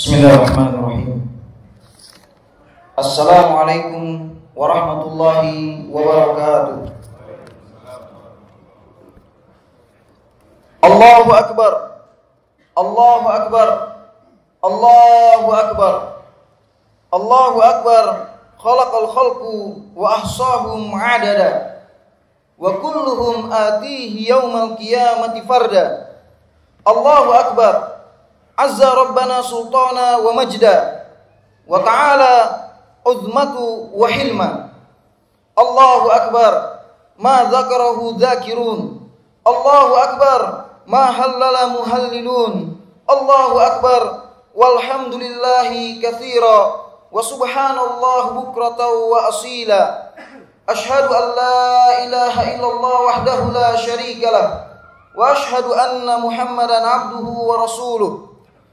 Bismillahirrahmanirrahim. Assalamualaikum warahmatullahi wabarakatuh. Allahu akbar. Allahu akbar. Allahu akbar. Allahu akbar. Khalaqal khalqu wa ahsahum adada. Wa kulluhum atihi yawmal qiyamati farda. Allahu akbar. Azza rabbana sultana wa majda. Wa ta'ala uzmatu wa hilma. Allahu akbar. Ma dzakarahu dzakirun. Allahu akbar. Ma hallala muhallilun. Allahu akbar. Walhamdulillahi katsira. Wa subhanallah bukratan wa asila. Ashhadu an la ilaha illallah wahdahu la syarika lah. Wa ashhadu anna Muhammadan abduhu wa rasuluh.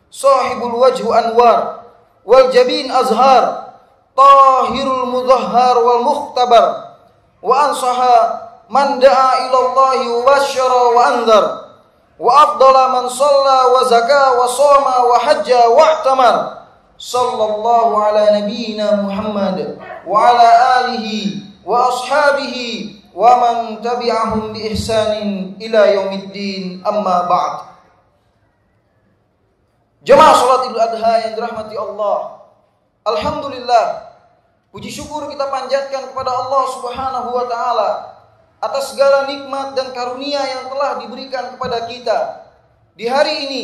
Sahibul wajhu anwar wal jabin azhar. Tahirul mudhahhar wal mukhtabar. Wa ansaha man da'a ilallahi wa basyara wa andhar. Wa afdala man shalla wa zaka wa shoma wa hajja wa i'tamar. Sallallahu ala nabiyyina Muhammad wa ala alihi wa ashabihi wa man tabi'ahum bi ihsanin ila yaumiddin, amma ba'd. Jemaah salat Idul Adha yang dirahmati Allah, alhamdulillah, puji syukur kita panjatkan kepada Allah Subhanahu wa taala atas segala nikmat dan karunia yang telah diberikan kepada kita di hari ini,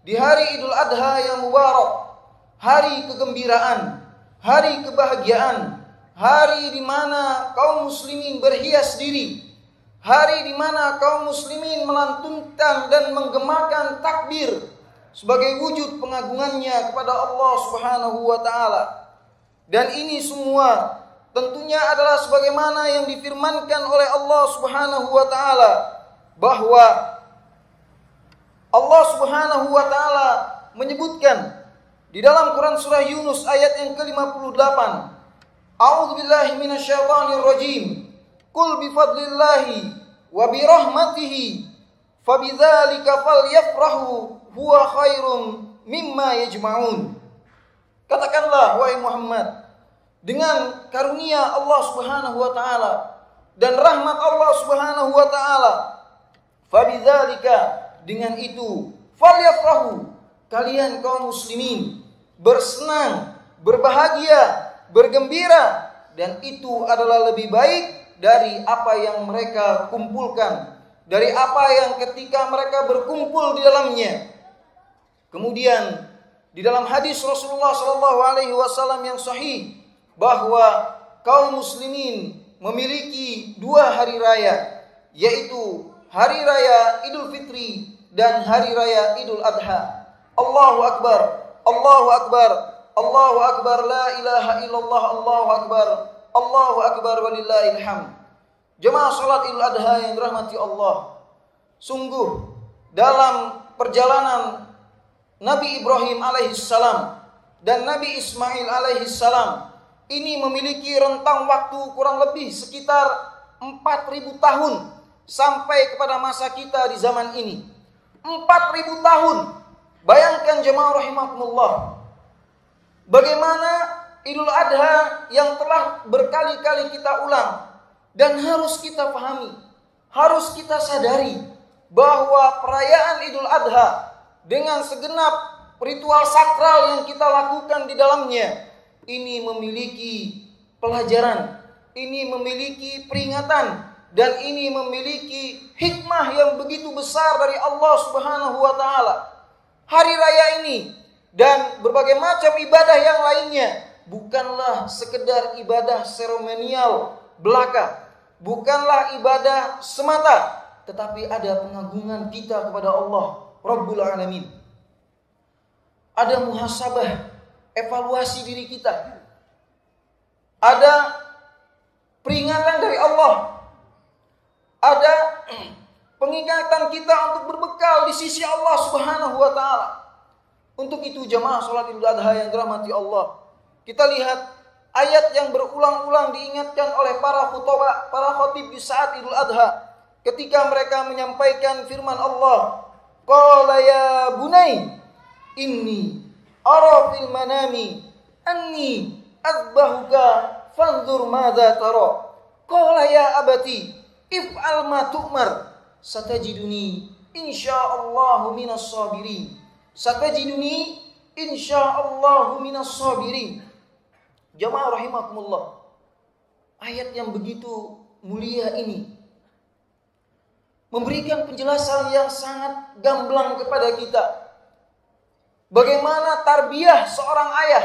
di hari Idul Adha yang mubarak, hari kegembiraan, hari kebahagiaan, hari di mana kaum muslimin berhias diri, hari di mana kaum muslimin melantunkan dan menggemakan takbir sebagai wujud pengagungannya kepada Allah Subhanahu wa taala. Dan ini semua tentunya adalah sebagaimana yang difirmankan oleh Allah Subhanahu wa taala, bahwa Allah Subhanahu wa taala menyebutkan di dalam Quran surah Yunus ayat yang ke-58, A'udzubillahi minasyaitonir rajim. Qul bifadlillahi wa birahmatihi fabidzalika falyafrahu huwa khairum mimma yajma'un. Katakanlah wahai Muhammad, dengan karunia Allah Subhanahu wa taala dan rahmat Allah Subhanahu wa taala, fabidzalika, dengan itu, falyafrahu, kalian kaum muslimin bersenang, berbahagia, bergembira, dan itu adalah lebih baik dari apa yang mereka kumpulkan, dari apa yang ketika mereka berkumpul di dalamnya. Kemudian di dalam hadis Rasulullah SAW yang sahih, bahwa kaum muslimin memiliki dua hari raya, yaitu hari raya Idul Fitri dan hari raya Idul Adha. Allahu akbar, Allahu akbar, Allahu akbar, la ilaha illallah, Allahu akbar, Allahu akbar walillahil hamd. Jemaah salat Idul Adha yang dirahmati Allah, sungguh dalam perjalanan Nabi Ibrahim alaihissalam dan Nabi Ismail alaihissalam ini memiliki rentang waktu kurang lebih sekitar 4.000 tahun sampai kepada masa kita di zaman ini. 4.000 tahun. Bayangkan jemaah rahimakumullah, bagaimana Idul Adha yang telah berkali-kali kita ulang dan harus kita pahami, harus kita sadari bahwa perayaan Idul Adha dengan segenap ritual sakral yang kita lakukan di dalamnya ini memiliki pelajaran, ini memiliki peringatan, dan ini memiliki hikmah yang begitu besar dari Allah Subhanahu wa taala. Hari raya ini dan berbagai macam ibadah yang lainnya bukanlah sekedar ibadah seremonial belaka, bukanlah ibadah semata, tetapi ada pengagungan kita kepada Allah Rabbul Alamin. Ada muhasabah, evaluasi diri kita. Ada peringatan dari Allah. Ada pengingatan kita untuk berbekal di sisi Allah Subhanahu wa taala. Untuk itu jemaah salat Idul Adha yang dirahmati Allah, kita lihat ayat yang berulang-ulang diingatkan oleh para khutbah, para khatib di saat Idul Adha, ketika mereka menyampaikan firman Allah, qala ya bunai inni ara fil manami anni azbahuka fanzur madza tara. Qala ya abati if'al ma tu'mar satajiduni insyaallahu minas sabirin. Satajiduni insyaallahu minas sabirin. Jamaah rahimakumullah. Ayat yang begitu mulia ini memberikan penjelasan yang sangat gamblang kepada kita. Bagaimana tarbiyah seorang ayah,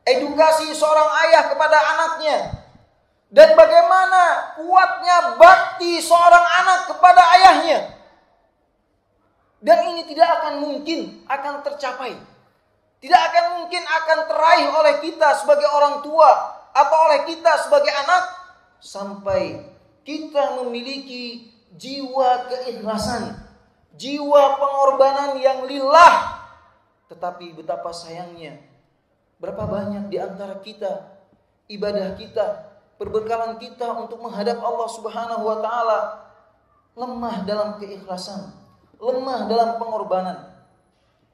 edukasi seorang ayah kepada anaknya, dan bagaimana kuatnya bakti seorang anak kepada ayahnya. Dan ini tidak akan mungkin akan tercapai. Tidak akan mungkin akan teraih oleh kita sebagai orang tua atau oleh kita sebagai anak sampai kita memiliki jiwa keikhlasan, jiwa pengorbanan yang lillah. Tetapi betapa sayangnya, berapa banyak di antara kita, ibadah kita, perbekalan kita untuk menghadap Allah Subhanahu wa taala lemah dalam keikhlasan, lemah dalam pengorbanan.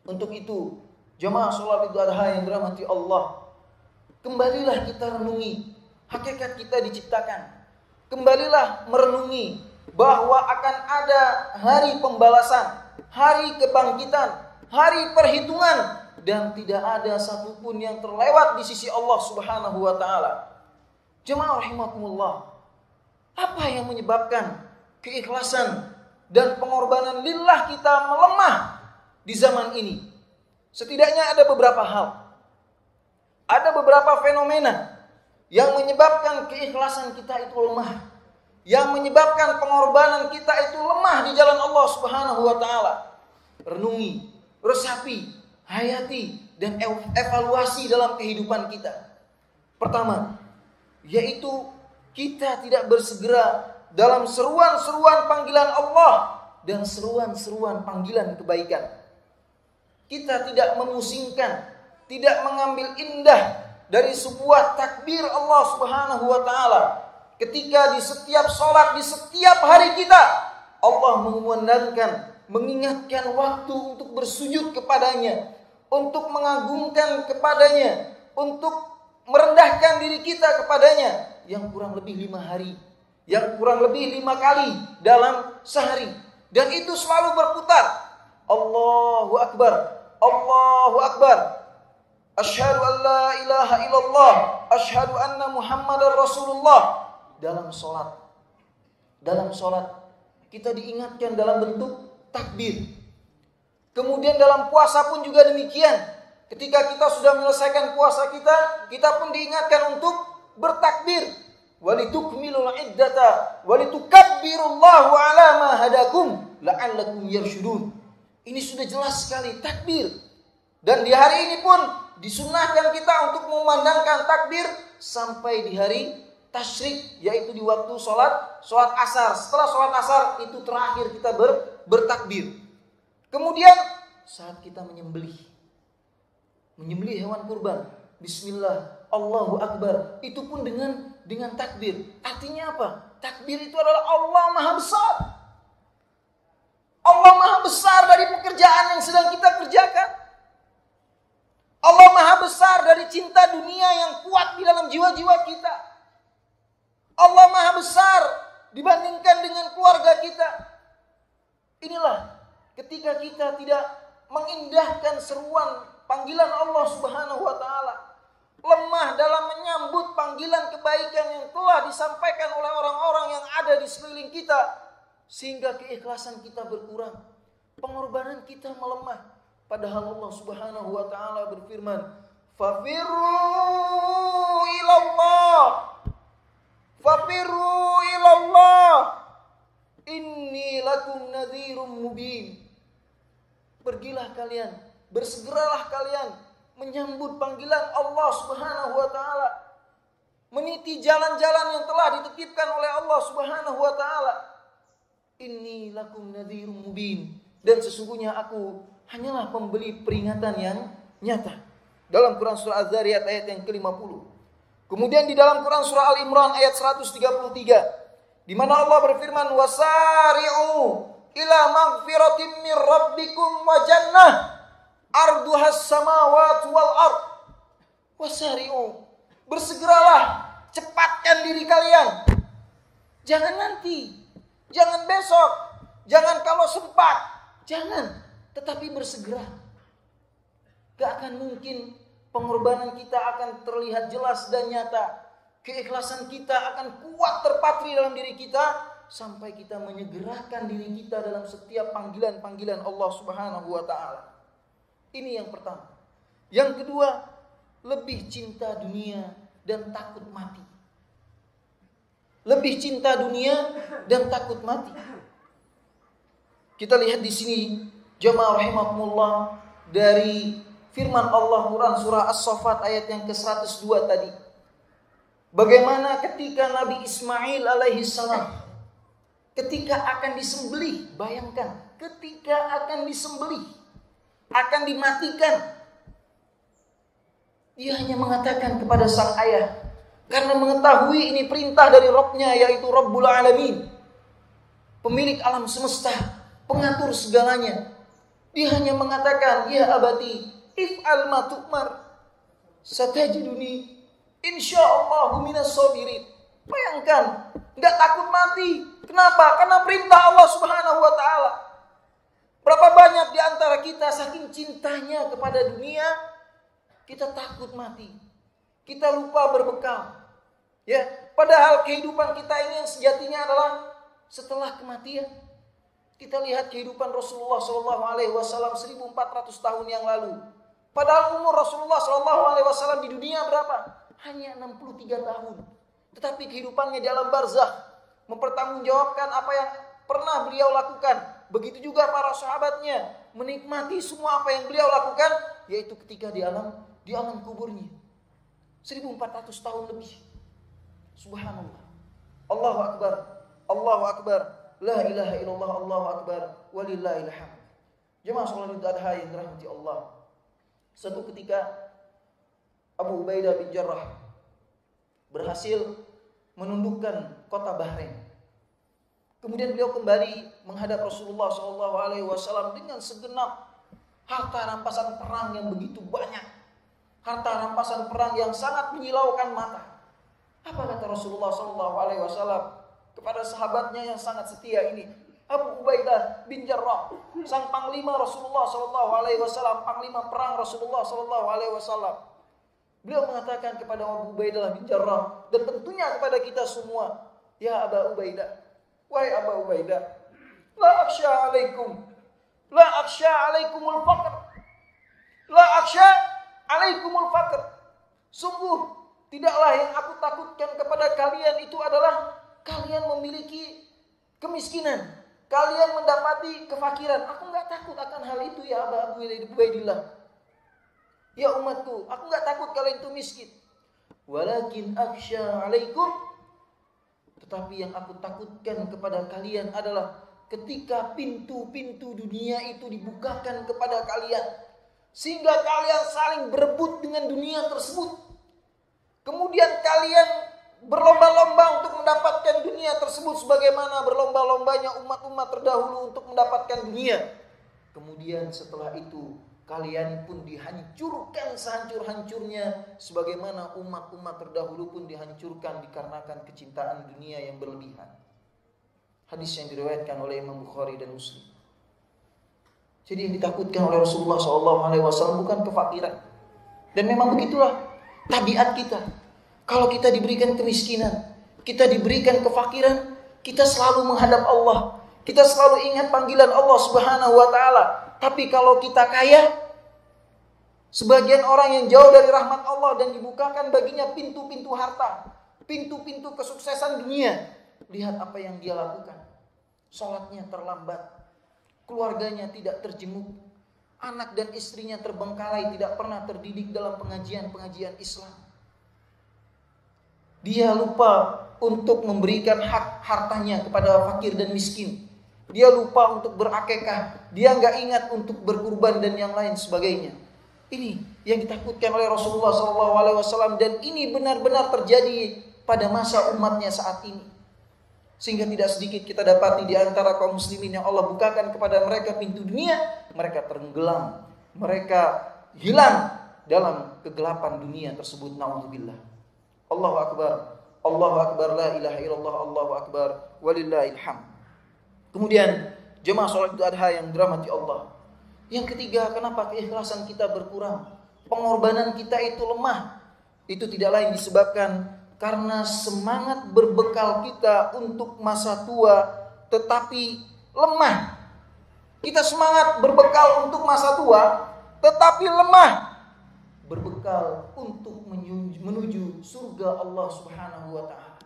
Untuk itu, jemaah salat Idul Adha yang dirahmati Allah, kembalilah kita renungi hakikat kita diciptakan. Kembalilah merenungi bahwa akan ada hari pembalasan, hari kebangkitan, hari perhitungan, dan tidak ada satupun yang terlewat di sisi Allah Subhanahu wa taala. Jemaah rahimakumullah, apa yang menyebabkan keikhlasan dan pengorbanan lillah kita melemah di zaman ini? Setidaknya ada beberapa hal. Ada beberapa fenomena yang menyebabkan keikhlasan kita itu lemah, yang menyebabkan pengorbanan kita itu lemah di jalan Allah Subhanahu wa taala. Renungi, resapi, hayati, dan evaluasi dalam kehidupan kita. Pertama, yaitu kita tidak bersegera dalam seruan-seruan panggilan Allah dan seruan-seruan panggilan kebaikan. Kita tidak memusingkan, tidak mengambil indah dari sebuah takbir Allah Subhanahu wa taala ketika di setiap sholat, di setiap hari kita Allah mengumandangkan, mengingatkan waktu untuk bersujud kepadanya, untuk mengagungkan kepadanya, untuk merendahkan diri kita kepadanya, yang kurang lebih 5 hari, yang kurang lebih 5 kali dalam sehari. Dan itu selalu berputar, Allahu Akbar, Allahu Akbar, asyhadu an la ilaha illallah, asyhadu anna Muhammadar Rasulullah. Dalam sholat kita diingatkan dalam bentuk takbir. Kemudian dalam puasa pun juga demikian. Ketika kita sudah menyelesaikan puasa kita, kita pun diingatkan untuk bertakbir. Walitukmilul iddata walitukabbirullahu ala ma hadakum la'allakum yarshudun. Ini sudah jelas sekali takbir. Dan di hari ini pun disunahkan kita untuk memandangkan takbir sampai di hari tasyrik, yaitu di waktu sholat asar. Setelah sholat asar itu terakhir kita bertakbir. Kemudian saat kita menyembelih hewan kurban, Bismillah, Allahu Akbar, itu pun dengan takbir. Artinya apa? Takbir itu adalah Allah Maha Besar. Allah Maha Besar dari pekerjaan yang sedang kita kerjakan. Allah Maha Besar dari cinta dunia yang kuat di dalam jiwa-jiwa kita. Allah Maha Besar dibandingkan dengan keluarga kita. Inilah ketika kita tidak mengindahkan seruan panggilan Allah Subhanahu wa taala, lemah dalam menyambut panggilan kebaikan yang telah disampaikan oleh orang-orang yang ada di sekeliling kita, sehingga keikhlasan kita berkurang, pengorbanan kita melemah. Padahal Allah Subhanahu wa taala berfirman, "Fafirru ilallah, fafirru ilallah, inni lakum nadhirum mubin." Pergilah kalian, bersegeralah kalian menyambut panggilan Allah Subhanahu wa taala, meniti jalan-jalan yang telah ditetapkan oleh Allah Subhanahu wa taala. Inni lakum nadhirum mubin, dan sesungguhnya aku hanyalah pemberi peringatan yang nyata. Dalam Quran surah Az-Zariyat ayat yang ke-50. Kemudian di dalam Quran surah Al-Imran ayat 133, di mana Allah berfirman, wasari'u ila maghfiratin min rabbikum wa jannah arduhas samawati wal Wasari'u, bersegeralah, cepatkan diri kalian. Jangan nanti, jangan besok, jangan kalau sempat, jangan, tetapi bersegera. Gak akan mungkin pengorbanan kita akan terlihat jelas dan nyata. Keikhlasan kita akan kuat terpatri dalam diri kita sampai kita menyegerakan diri kita dalam setiap panggilan-panggilan Allah Subhanahu wa taala. Ini yang pertama. Yang kedua, lebih cinta dunia dan takut mati. Lebih cinta dunia dan takut mati. Kita lihat di sini jamaah rahimakumullah dari firman Allah Quran surah As-Saffat ayat yang ke-102 tadi. Bagaimana ketika Nabi Ismail alaihi salam ketika akan disembelih, bayangkan, ketika akan disembelih, akan dimatikan, dia hanya mengatakan kepada sang ayah, karena mengetahui ini perintah dari Rabb-nya, yaitu Rabbul Alamin, pemilik alam semesta, pengatur segalanya. Dia hanya mengatakan, ya abati, if'al ma tu'mar, satajiduni insyaallahu minas sabirin. Bayangkan, enggak takut mati. Kenapa? Karena perintah Allah Subhanahu wa taala. Berapa banyak di antara kita saking cintanya kepada dunia, kita takut mati. Kita lupa berbekal. Ya, padahal kehidupan kita ini yang sejatinya adalah setelah kematian. Kita lihat kehidupan Rasulullah SAW 1400 tahun yang lalu. Padahal umur Rasulullah SAW di dunia berapa? Hanya 63 tahun. Tetapi kehidupannya di alam barzakh mempertanggungjawabkan apa yang pernah beliau lakukan. Begitu juga para sahabatnya menikmati semua apa yang beliau lakukan, yaitu ketika di alam kuburnya. 1400 tahun lebih. Subhanallah. Allahu Akbar. Allahu Akbar. La ilaha illallah. Allahu Akbar. Walillahil hamd. Jemaah salat Idul Adha yang dirahmati Allah. Suatu ketika Abu Ubaidah bin Jarrah berhasil menundukkan kota Bahrain. Kemudian beliau kembali menghadap Rasulullah SAW dengan segenap harta rampasan perang yang begitu banyak. Harta rampasan perang yang sangat menyilaukan mata. Apa kata Rasulullah SAW kepada sahabatnya yang sangat setia ini? Abu Ubaidah bin Jarrah, sang panglima Rasulullah SAW, panglima perang Rasulullah SAW. Beliau mengatakan kepada Abu Ubaidah bin Jarrah, dan tentunya kepada kita semua, ya Abu Ubaidah, wahai Abu Ubaidah, la akhsha alaikumul faqr, la akhsha alaikumul faqr. Sungguh tidaklah yang aku takutkan kepada kalian itu adalah kalian memiliki kemiskinan, kalian mendapati kefakiran. Aku enggak takut akan hal itu ya Abu Ubaidillah. Ya umatku, aku enggak takut kalian itu miskin. Walakin akhsha alaikum, tetapi yang aku takutkan kepada kalian adalah ketika pintu-pintu dunia itu dibukakan kepada kalian, sehingga kalian saling berebut dengan dunia tersebut. Kemudian kalian berlomba-lomba untuk mendapatkan dunia tersebut sebagaimana berlomba-lombanya umat-umat terdahulu untuk mendapatkan dunia. Kemudian setelah itu kalian pun dihancurkan sehancur-hancurnya sebagaimana umat-umat terdahulu pun dihancurkan dikarenakan kecintaan dunia yang berlebihan. Hadis yang diriwayatkan oleh Imam Bukhari dan Muslim. Jadi yang ditakutkan oleh Rasulullah SAW bukan kefakiran. Dan memang begitulah tabiat kita. Kalau kita diberikan kemiskinan, kita diberikan kefakiran, kita selalu menghadap Allah. Kita selalu ingat panggilan Allah Subhanahu wa taala. Tapi kalau kita kaya, sebagian orang yang jauh dari rahmat Allah dan dibukakan baginya pintu-pintu harta, pintu-pintu kesuksesan dunia. Lihat apa yang dia lakukan. Salatnya terlambat, keluarganya tidak terjemuk, anak dan istrinya terbengkalai, tidak pernah terdidik dalam pengajian-pengajian Islam. Dia lupa untuk memberikan hak hartanya kepada fakir dan miskin. Dia lupa untuk berakikah. Dia enggak ingat untuk berkurban dan yang lain sebagainya. Ini yang ditakutkan oleh Rasulullah SAW. Dan ini benar-benar terjadi pada masa umatnya saat ini. Sehingga tidak sedikit kita dapati di antara kaum muslimin yang Allah bukakan kepada mereka pintu dunia. Mereka tenggelam. Mereka hilang. dalam kegelapan dunia tersebut. Na'udzubillah. Allahu akbar. Allahu akbar, la ilaha illallah, Allahu akbar, walillahil hamd. Kemudian jemaah salat Idul Adha yang dirahmati Allah. Yang ketiga, kenapa keikhlasan kita berkurang? Pengorbanan kita itu lemah. Itu tidak lain disebabkan karena semangat berbekal kita untuk masa tua tetapi lemah. Kita semangat berbekal untuk masa tua tetapi lemah berbekal untuk menuju surga Allah Subhanahu wa taala.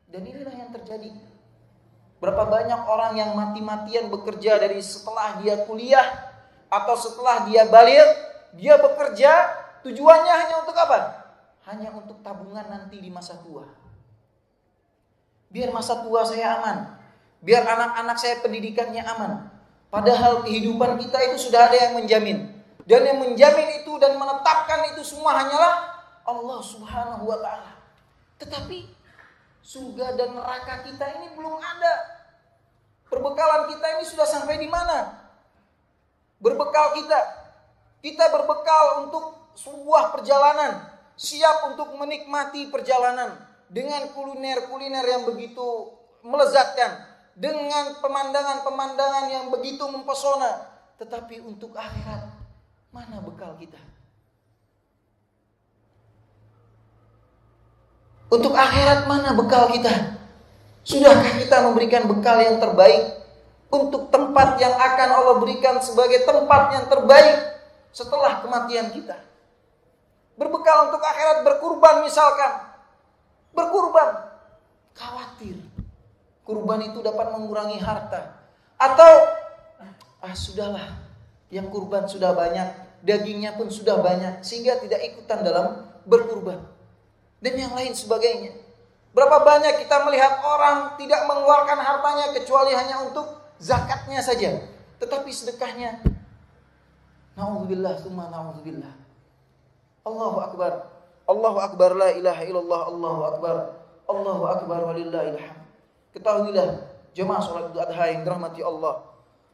Dan inilah yang terjadi. Berapa banyak orang yang mati-matian bekerja dari setelah dia kuliah atau setelah dia balik, dia bekerja tujuannya hanya untuk apa? Hanya untuk tabungan nanti di masa tua. Biar masa tua saya aman, biar anak-anak saya pendidikannya aman. Padahal kehidupan kita itu sudah ada yang menjamin. Dan yang menjamin itu dan menetapkan itu semua hanyalah Allah Subhanahu wa taala. Tetapi surga dan neraka kita ini belum ada. Perbekalan kita ini sudah sampai di mana? Berbekal kita berbekal untuk sebuah perjalanan, siap untuk menikmati perjalanan dengan kuliner-kuliner yang begitu melezatkan, dengan pemandangan-pemandangan yang begitu mempesona. Tetapi untuk akhirat, mana bekal kita? Untuk akhirat mana bekal kita? Sudahkah kita memberikan bekal yang terbaik untuk tempat yang akan Allah berikan sebagai tempat yang terbaik setelah kematian kita? Berbekal untuk akhirat, berkurban misalkan. Berkurban, khawatir kurban itu dapat mengurangi harta. Atau sudahlah, yang kurban sudah banyak, dagingnya pun sudah banyak, sehingga tidak ikutan dalam berkurban. Dan yang lain sebagainya. Berapa banyak kita melihat orang tidak mengeluarkan hartanya kecuali hanya untuk zakatnya saja. Tetapi sedekahnya, na'udzubillah, tsumma na'udzubillah. Allahu akbar. Allahu akbar, la ilaha illallah, Allahu akbar. Allahu akbar, walillahil hamd. Ketahuilah jemaah salat Idul Adha yang dirahmati Allah,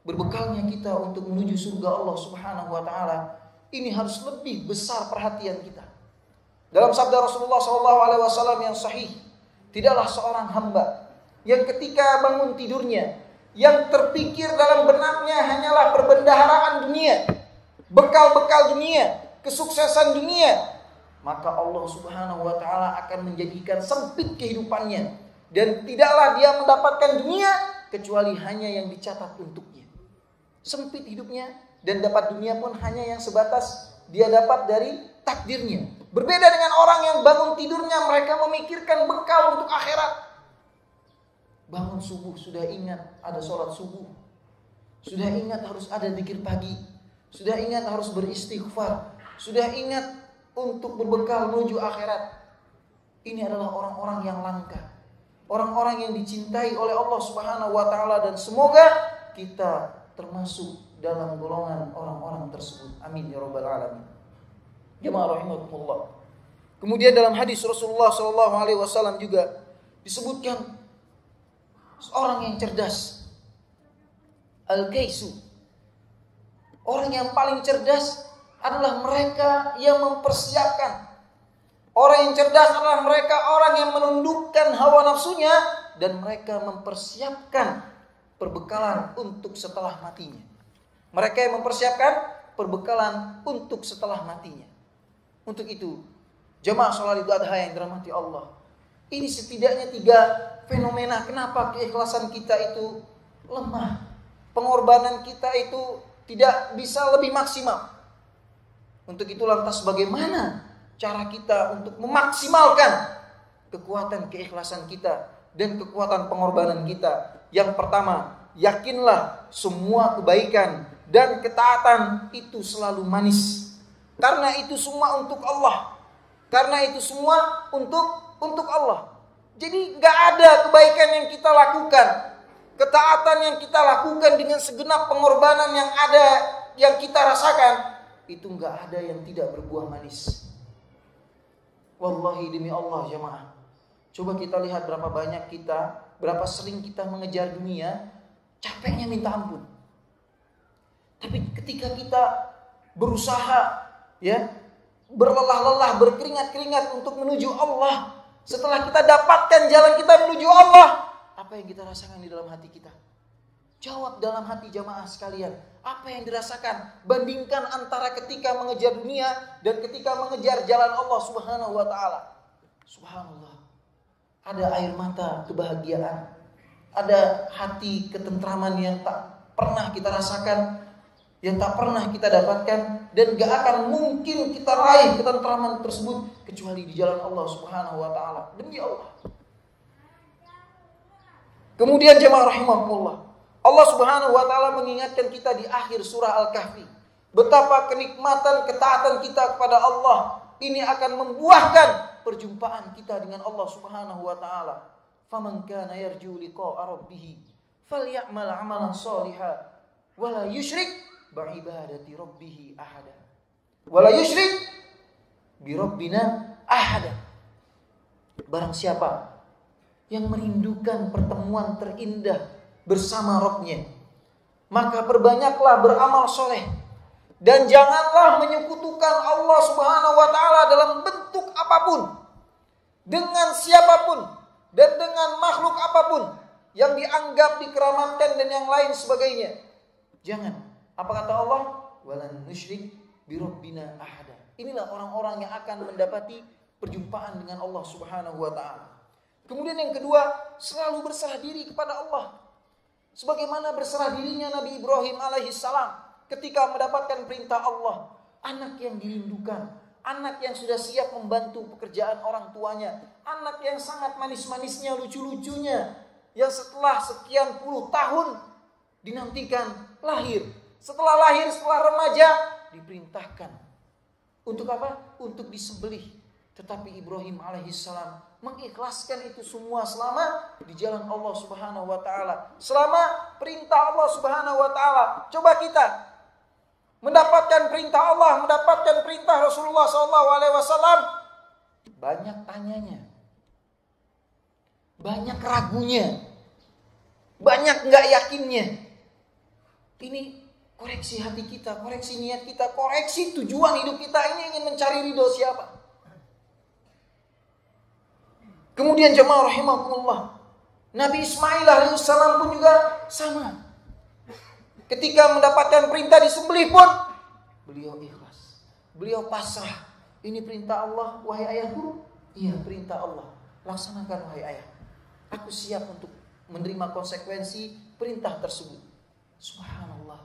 berbekalnya kita untuk menuju surga Allah Subhanahu wa taala, ini harus lebih besar perhatian kita. Dalam sabda Rasulullah SAW yang sahih, tidaklah seorang hamba yang ketika bangun tidurnya, yang terpikir dalam benaknya hanyalah perbendaharaan dunia, bekal-bekal dunia, kesuksesan dunia, maka Allah Subhanahu wa taala akan menjadikan sempit kehidupannya, dan tidaklah dia mendapatkan dunia kecuali hanya yang dicatat untuknya. Sempit hidupnya, dan dapat dunia pun hanya yang sebatas dia dapat dari takdirnya. Berbeda dengan orang yang bangun tidurnya, mereka memikirkan bekal untuk akhirat. Bangun subuh sudah ingat ada sholat subuh, sudah ingat harus ada zikir pagi, sudah ingat harus beristighfar, sudah ingat untuk berbekal menuju akhirat. Ini adalah orang-orang yang langka, orang-orang yang dicintai oleh Allah Subhanahu wa taala, dan semoga kita termasuk dalam golongan orang-orang tersebut. Amin ya rabbal alamin. Jemaah rahimakumullah. Kemudian dalam hadis Rasulullah SAW juga disebutkan seorang yang cerdas, al-kaisu. Orang yang paling cerdas adalah mereka yang mempersiapkan. Orang yang cerdas adalah mereka orang yang menundukkan hawa nafsunya dan mereka mempersiapkan perbekalan untuk setelah matinya. Mereka yang mempersiapkan perbekalan untuk setelah matinya. Untuk itu, jemaah salat Idul Adha yang dirahmati Allah, ini setidaknya 3 fenomena kenapa keikhlasan kita itu lemah, pengorbanan kita itu tidak bisa lebih maksimal. Untuk itu lantas bagaimana cara kita untuk memaksimalkan kekuatan keikhlasan kita dan kekuatan pengorbanan kita? Yang pertama, yakinlah semua kebaikan dan ketaatan itu selalu manis. Karena itu semua untuk Allah. Karena itu semua untuk Allah. Jadi gak ada kebaikan yang kita lakukan, ketaatan yang kita lakukan dengan segenap pengorbanan yang ada, yang kita rasakan, itu gak ada yang tidak berbuah manis. Wallahi demi Allah jemaah, coba kita lihat berapa banyak kita, berapa sering kita mengejar dunia, capeknya minta ampun. Tapi ketika kita berusaha ya, berlelah-lelah, berkeringat-keringat untuk menuju Allah. Setelah kita dapatkan jalan kita menuju Allah, apa yang kita rasakan di dalam hati kita? Jawab dalam hati jamaah sekalian. Apa yang dirasakan? Bandingkan antara ketika mengejar dunia dan ketika mengejar jalan Allah Subhanahu wa taala. Subhanallah. Ada air mata kebahagiaan. Ada hati ketentraman yang tak pernah kita rasakan, yang tak pernah kita dapatkan, dan gak akan mungkin kita raih ketentraman tersebut kecuali di jalan Allah Subhanahu wa taala. Demi Allah. Kemudian jemaah rahimakumullah, Allah Subhanahu wa taala mengingatkan kita di akhir surah Al-Kahfi betapa kenikmatan ketaatan kita kepada Allah ini akan membuahkan perjumpaan kita dengan Allah Subhanahu wa taala. Faman kana yarju liqa'a rabbih falyamal 'amalan shalihan wa la yusyrik bi'ibadati rabbih ahada. Wa la yusyrik bi rabbina ahada. Barang siapa yang merindukan pertemuan terindah bersama Rabb-Nya, maka perbanyaklah beramal soleh dan janganlah menyekutukan Allah Subhanahu wa taala dalam bentuk apapun, dengan siapapun dan dengan makhluk apapun yang dianggap dikeramatkan dan yang lain sebagainya. Jangan. Apa kata Allah? Walan nusyrik bi rabbina ahada. Inilah orang-orang yang akan mendapati perjumpaan dengan Allah Subhanahu wa taala. Kemudian yang kedua, selalu berserah diri kepada Allah. Sebagaimana berserah dirinya Nabi Ibrahim alaihissalam ketika mendapatkan perintah Allah. Anak yang dirindukan, anak yang sudah siap membantu pekerjaan orang tuanya, anak yang sangat manis-manisnya, lucu-lucunya, yang setelah sekian puluh tahun dinantikan lahir. Setelah lahir, setelah remaja, diperintahkan. Untuk apa? Untuk disembelih. Tetapi Ibrahim alaihissalam mengikhlaskan itu semua selama di jalan Allah Subhanahu wa taala, selama perintah Allah Subhanahu wa taala. Coba kita mendapatkan perintah Allah, mendapatkan perintah Rasulullah SAW, banyak tanyanya, banyak ragunya, banyak nggak yakinnya. Ini koreksi hati kita, koreksi niat kita, koreksi tujuan hidup kita ini ingin mencari ridho siapa? Kemudian jemaah rahimakumullah, Nabi Ismail alaihissalam pun juga sama. Ketika mendapatkan perintah disembelih pun beliau ikhlas, beliau pasrah. Ini perintah Allah, wahai ayahku. Iya, perintah Allah, laksanakan wahai ayah. Aku siap untuk menerima konsekuensi perintah tersebut. Subhanallah,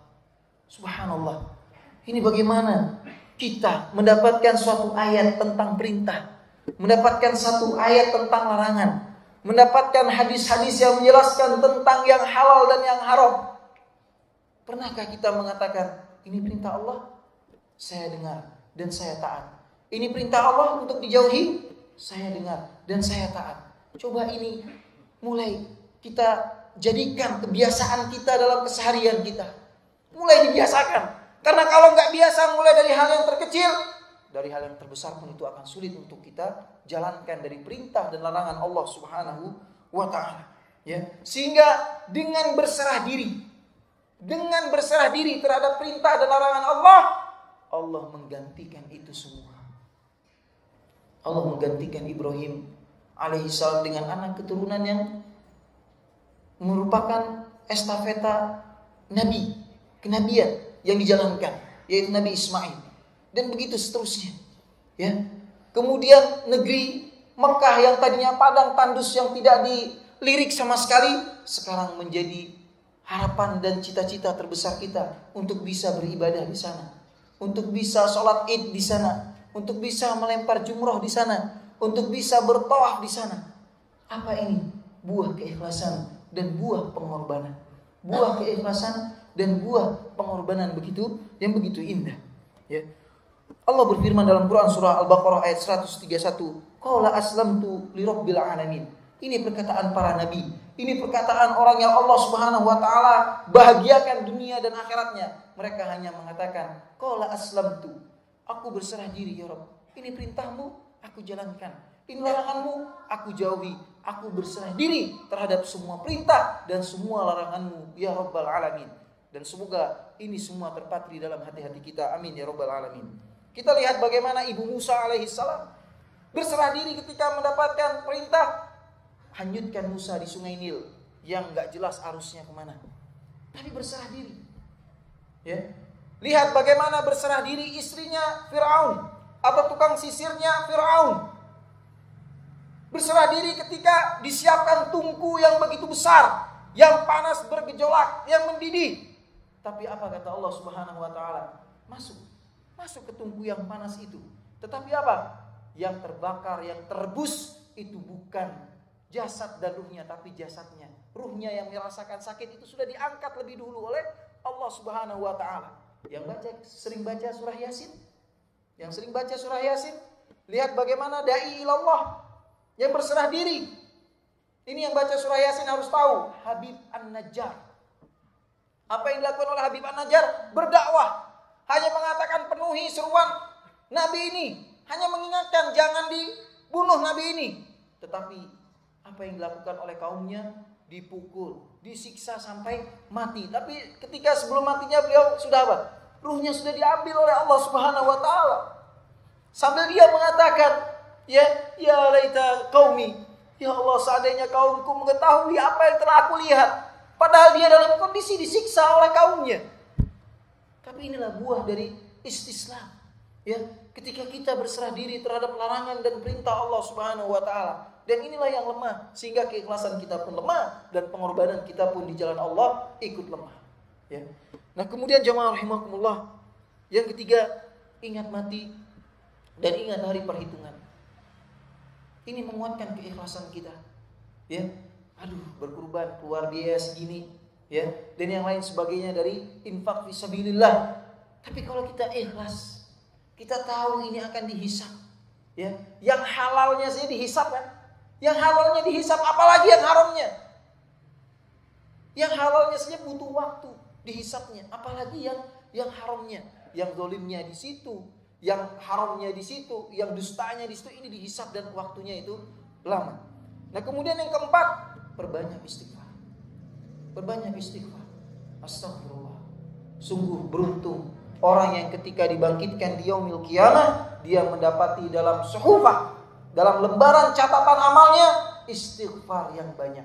subhanallah. Ini bagaimana kita mendapatkan suatu ayat tentang perintah, mendapatkan satu ayat tentang larangan, mendapatkan hadis-hadis yang menjelaskan tentang yang halal dan yang haram. Pernahkah kita mengatakan, ini perintah Allah, saya dengar dan saya taat. Ini perintah Allah untuk dijauhi, saya dengar dan saya taat. Coba ini mulai kita jadikan kebiasaan kita dalam keseharian kita. Mulai dibiasakan. Karena kalau nggak biasa mulai dari hal yang terkecil, dari hal yang terbesar pun itu akan sulit untuk kita jalankan dari perintah dan larangan Allah Subhanahu wa taala. Ya, sehingga dengan berserah diri terhadap perintah dan larangan Allah, Allah menggantikan itu semua. Allah menggantikan Ibrahim alaihissalam dengan anak keturunan yang merupakan estafeta nabi, kenabian yang dijalankan, yaitu Nabi Ismail. Dan begitu seterusnya. Ya. Kemudian negeri Mekah yang tadinya padang tandus yang tidak dilirik sama sekali, sekarang menjadi harapan dan cita-cita terbesar kita untuk bisa beribadah di sana, untuk bisa sholat Id di sana, untuk bisa melempar jumroh di sana, untuk bisa bertawaf di sana. Apa ini? Buah keikhlasan dan buah pengorbanan. Buah keikhlasan dan buah pengorbanan yang begitu indah. Ya. Allah berfirman dalam Quran surah Al-Baqarah ayat 131, qala aslamtu lirabbil alamin. Ini perkataan para nabi. Ini perkataan orang yang Allah Subhanahu wa taala bahagiakan dunia dan akhiratnya. Mereka hanya mengatakan, qala aslamtu. Aku berserah diri ya Rabb. Ini perintahmu, aku jalankan. Ini laranganmu, aku jauhi. Aku berserah diri terhadap semua perintah dan semua laranganmu ya Rabbal alamin. Dan semoga ini semua terpatri dalam hati-hati kita. Amin ya Rabbal alamin. Kita lihat bagaimana Ibu Musa alaihissalam berserah diri ketika mendapatkan perintah, hanyutkan Musa di sungai Nil yang gak jelas arusnya kemana. Tapi berserah diri. Ya. Lihat bagaimana berserah diri istrinya Fir'aun atau tukang sisirnya Fir'aun. Berserah diri ketika disiapkan tungku yang begitu besar, yang panas bergejolak, yang mendidih. Tapi apa kata Allah Subhanahu wa taala? Masuk ke tungku yang panas itu. Tetapi apa? Yang terbakar, yang terbus itu bukan jasad dan ruhnya, tapi jasadnya. Ruhnya yang merasakan sakit itu sudah diangkat lebih dulu oleh Allah Subhanahu wa taala. Yang sering baca surah Yasin? Yang sering baca surah Yasin, lihat bagaimana dai ilallah yang berserah diri. Ini yang baca surah Yasin harus tahu, Habib An-Najjar. Apa yang dilakukan oleh Habib An-Najjar? Berdakwah. Hanya mengatakan penuhi seruan Nabi ini. Hanya mengingatkan jangan dibunuh Nabi ini. Tetapi apa yang dilakukan oleh kaumnya? Dipukul, disiksa sampai mati. Tapi ketika sebelum matinya beliau sudah apa? Ruhnya sudah diambil oleh Allah Subhanahu wa taala. Sambil dia mengatakan, ya laita qaumi. Ya Allah, seandainya kaumku mengetahui apa yang telah aku lihat. Padahal dia dalam kondisi disiksa oleh kaumnya. Tapi inilah buah dari istislam. Ya, ketika kita berserah diri terhadap larangan dan perintah Allah Subhanahu wa taala. Dan inilah yang lemah, sehingga keikhlasan kita pun lemah dan pengorbanan kita pun di jalan Allah ikut lemah. Ya. Nah, kemudian jamaah rahimakumullah, yang ketiga, ingat mati dan ingat hari perhitungan. Ini menguatkan keikhlasan kita. Ya. Berkorban keluar biaya segini, ya, dan yang lain sebagainya dari infak fisabilillah. Tapi kalau kita ikhlas, kita tahu ini akan dihisab, ya. Yang halalnya saja dihisab kan? Yang halalnya dihisab, apalagi yang haramnya. Yang halalnya saja butuh waktu dihisabnya, apalagi yang haramnya. Yang zalimnya di situ, yang haramnya di situ, yang dustanya di situ, ini dihisab dan waktunya itu lama. Nah, kemudian yang keempat, perbanyak istighfar. Perbanyak istighfar. Astagfirullah. Sungguh beruntung orang yang ketika dibangkitkan di yaumil qiyamah, dia mendapati dalam suhufah, dalam lembaran catatan amalnya, istighfar yang banyak.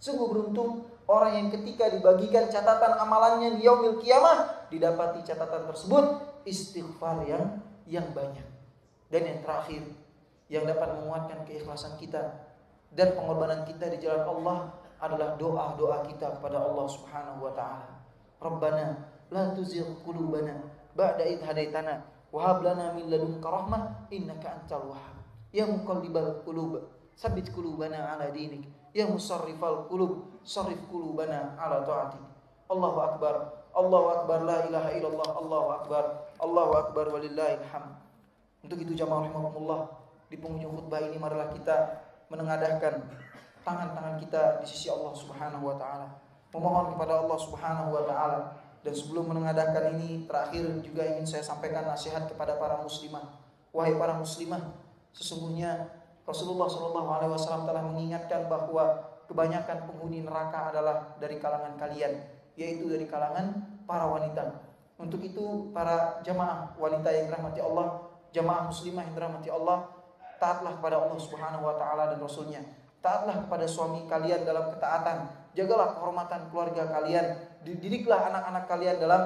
Sungguh beruntung orang yang ketika dibagikan catatan amalannya di yaumil qiyamah, didapati catatan tersebut istighfar yang banyak. Dan yang terakhir, yang dapat menguatkan keikhlasan kita dan pengorbanan kita di jalan Allah adalah doa-doa kita kepada Allah Subhanahu wa taala. Rabbana la tuzigh qulubana ba'da idh hadaitana wa hab lana min ladunka rahmah innaka antal wahhab. Ya muqallibal qulub, tsabbit qulubana ala dinik. Ya musarrifal qulub, sarrif qulubana ala ta'atik. Allahu akbar, Allahu akbar, la ilaha illallah, Allahu akbar walillahil hamd. Untuk itu jamaah rahimakumullah, di penghujung khutbah ini marilah kita menengadahkan tangan-tangan kita di sisi Allah Subhanahu wa taala, memohon kepada Allah Subhanahu wa taala. Dan sebelum menengadahkan ini, terakhir juga ingin saya sampaikan nasihat kepada para muslimah. Wahai para muslimah, sesungguhnya Rasulullah SAW telah mengingatkan bahwa kebanyakan penghuni neraka adalah dari kalangan kalian, yaitu dari kalangan para wanita. Untuk itu para jamaah wanita yang dirahmati Allah, jamaah muslimah yang dirahmati Allah, taatlah kepada Allah Subhanahu wa taala dan Rasulnya. Taatlah kepada suami kalian dalam ketaatan. Jagalah kehormatan keluarga kalian. Didiklah anak-anak kalian dalam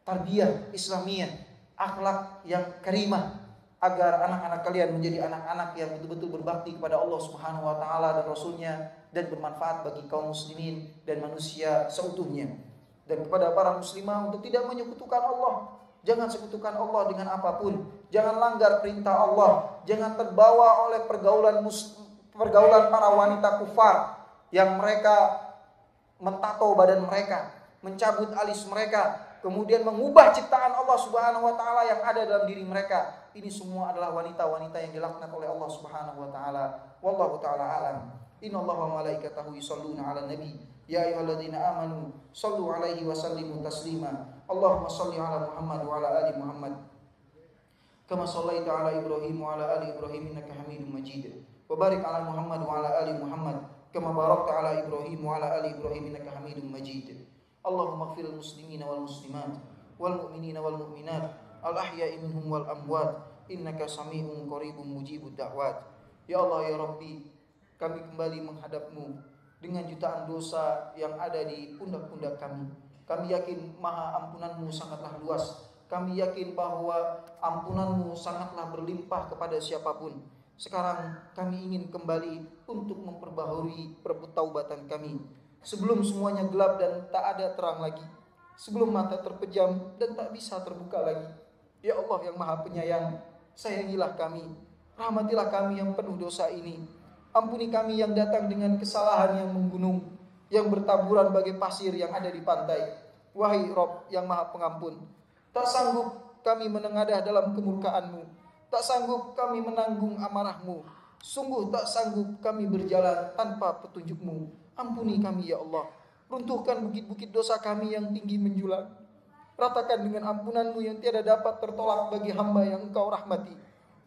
tarbiyah Islamiyah, akhlak yang karimah, agar anak-anak kalian menjadi anak-anak yang betul-betul berbakti kepada Allah Subhanahu wa taala dan Rasulnya, dan bermanfaat bagi kaum muslimin dan manusia seutuhnya. Dan kepada para muslimah untuk tidak menyekutukan Allah. Jangan sekutukan Allah dengan apapun. Jangan langgar perintah Allah. Jangan terbawa oleh pergaulan para wanita kufar yang mereka mentato badan mereka, mencabut alis mereka, kemudian mengubah ciptaan Allah Subhanahu wa taala yang ada dalam diri mereka. Ini semua adalah wanita-wanita yang dilaknat oleh Allah Subhanahu wa taala. Wallahu taala alam. Innallaha wa malaikatahu yusholluna 'alan nabi. Ya ayyuhalladzina amanu shallu 'alaihi wa sallimu taslima. Allahumma shalli 'ala Muhammad wa 'ala ali Muhammad. Kama shallaita 'ala Ibrahim wa 'ala ali Ibrahim innaka Hamidum Majid. Wa barik 'ala Muhammad wa 'ala ali Muhammad. Kama barakta 'ala Ibrahim wa 'ala ali Ibrahim innaka Hamidum Majid. Allahumma ighfir lil muslimina wal muslimat wal mu'minina wal mu'minat al-ahya'i minhum wal amwat, innaka sami'un qaribun mujibud da'wat. Ya Allah ya Rabbi, kami kembali menghadap-Mu dengan jutaan dosa yang ada di pundak-pundak kami. Kami yakin maha ampunan-Mu sangatlah luas. Kami yakin bahwa ampunan-Mu sangatlah berlimpah kepada siapapun. Sekarang kami ingin kembali untuk memperbaharui pertaubatan kami. Sebelum semuanya gelap dan tak ada terang lagi. Sebelum mata terpejam dan tak bisa terbuka lagi. Ya Allah yang maha penyayang, sayangilah kami. Rahmatilah kami yang penuh dosa ini. Ampuni kami yang datang dengan kesalahan yang menggunung, yang bertaburan bagai pasir yang ada di pantai. Wahai Rabb yang maha pengampun, tak sanggup kami menengadah dalam kemurkaan-Mu. Tak sanggup kami menanggung amarah-Mu. Sungguh tak sanggup kami berjalan tanpa petunjuk-Mu. Ampuni kami ya Allah. Runtuhkan bukit-bukit dosa kami yang tinggi menjulang. Ratakan dengan ampunan-Mu yang tiada dapat tertolak bagi hamba yang Engkau rahmati.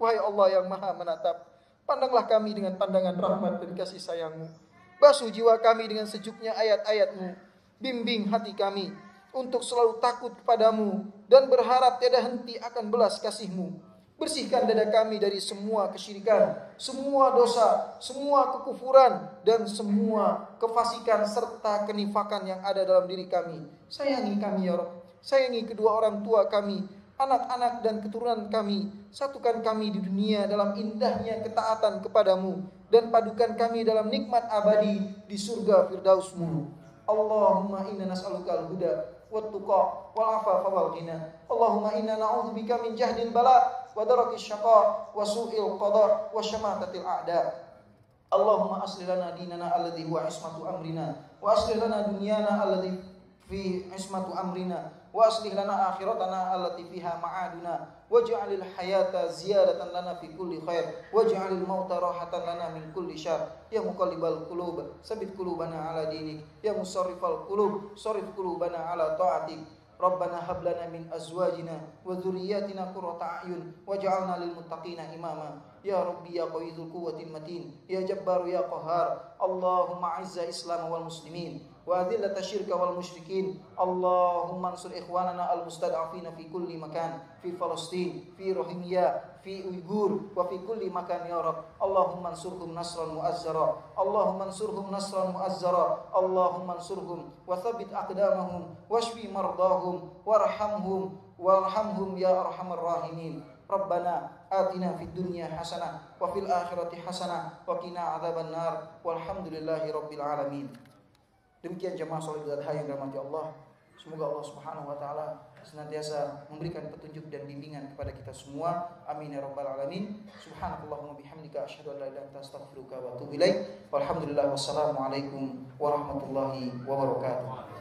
Wahai Allah yang maha menatap, pandanglah kami dengan pandangan rahmat dan kasih sayang-Mu. Basuh jiwa kami dengan sejuknya ayat-ayat-Mu. Bimbing hati kami untuk selalu takut kepadamu dan berharap tiada henti akan belas kasih-Mu. Bersihkan dada kami dari semua kesyirikan, semua dosa, semua kekufuran, dan semua kefasikan serta kenifakan yang ada dalam diri kami. Sayangi kami ya Rabb. Sayangi kedua orang tua kami, anak-anak dan keturunan kami. Satukan kami di dunia dalam indahnya ketaatan kepadamu, dan padukan kami dalam nikmat abadi di surga firdaus-Mu. Allahumma inna nas'aluka al-huda wat-tuqa wal-afafa wal-ghina. Allahumma inna na'udzubika min jahdil bala wa darakis syaqa wa su'il qada wa syamatatil a'da. Allahumma aslih lana dinana alladhi huwa ismatu amrina wa aslih lana dunyana alladhi fi ismatu amrina wa aslih lana akhiratana allati fiha ma'aduna waj'alil hayata ziyadatan lana fi kulli khair waj'alil mauta rahatan lana min kulli syarr. Ya muqallibal qulub sabit qulubana ala dinik, ya musarrifal qulub sarrif qulubana ala ta'atik. Rabbana hab lana min azwajina wa dhurriyyatina qurrata a'yun waj'alna lil muttaqina imama. Ya Rabbi ya qawiyyul quwwatil matin, ya Jabbar ya Qahhar. Allahumma 'izza Islam wal muslimin wa adhillat asyirka wal musyrikin. Allahumma ansur ikhwanana al mustad'afina fi kulli makan, fi Palestin, fi Rohingya, fi Uighur wa fi kulli makan ya Rabb. Allahumma ansurhum nasran mu'azzara. Allahumma ansurhum nasran mu'azzara. Allahumma ansurhum wa thabbit aqdamahum washfi mardahum warhamhum ya arhamar rahimin. Rabbana atina fid dunya hasanah wa fil akhirati hasanah wa qina adzaban nar walhamdulillahi rabbil alamin. Demikian jemaah salat Idul Adha yang dirahmati Allah. Semoga Allah Subhanahu wa taala senantiasa memberikan petunjuk dan bimbingan kepada kita semua. Amin ya rabbal alamin. Subhanakallahumma bihamdika asyhadu an la ilaha illa anta astaghfiruka wa atubu ilaik. Walhamdulillah wassalamu alaikum warahmatullahi wabarakatuh.